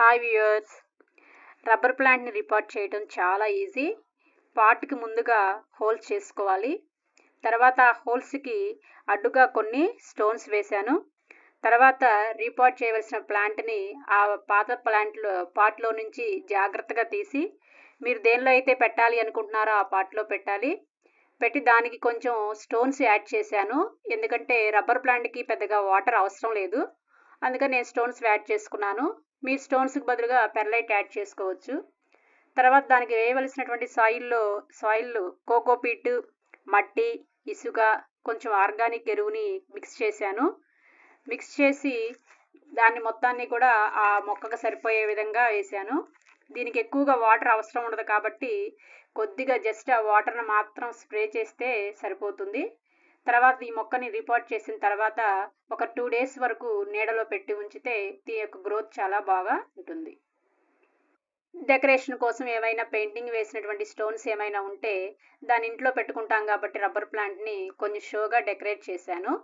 Hi viewers. Rubber ప్లాంట్ని రిపాట్ చేయడం చాలా ఈజీ. పాట్కి ముందుగా హోల్స్ చేసుకోవాలి. తర్వాత ఆ హోల్స్కి అడ్డుగా కొన్ని స్టోన్స్ వేశాను. తర్వాత రీపాట్ చేయవలసిన ప్లాంట్ని ఆ పాత పాట్లో నుంచి జాగ్రత్తగా తీసి మీరు దేనిలో అయితే పెట్టాలి అనుకుంటున్నారో ఆ పాట్లో పెట్టాలి. పెట్టి దానికి కొంచెం స్టోన్స్ యాడ్ చేశాను. ఎందుకంటే రబ్బర్ ప్లాంట్కి పెద్దగా వాటర్ అవసరం లేదు. అందుకని నేను స్టోన్స్ యాడ్ చేసుకున్నాను. మీ స్టోన్స్కి బదులుగా పెర్లైట్ యాడ్ చేసుకోవచ్చు. తర్వాత దానికి వేయవలసినటువంటి సాయిల్ కోకోపీట్, మట్టి, ఇసుక, కొంచెం ఆర్గానిక్ ఎరువుని మిక్స్ చేశాను. మిక్స్ చేసి దాన్ని మొత్తాన్ని కూడా ఆ మొక్కకు సరిపోయే విధంగా వేశాను. దీనికి ఎక్కువగా వాటర్ అవసరం ఉండదు కాబట్టి కొద్దిగా జస్ట్ ఆ వాటర్ని మాత్రం స్ప్రే చేస్తే సరిపోతుంది. తర్వాత ఈ మొక్కని రిపాట్ చేసిన తర్వాత ఒక 2 days వరకు నీడలో పెట్టి ఉంచితే దీని యొక్క గ్రోత్ చాలా బాగా ఉంటుంది. డెకరేషన్ కోసం ఏమైనా పెయింటింగ్ వేసినటువంటి స్టోన్స్ ఏమైనా ఉంటే దాని ఇంట్లో పెట్టుకుంటాం కాబట్టి రబ్బర్ ప్లాంట్ని కొంచెం షోగా డెకరేట్ చేశాను.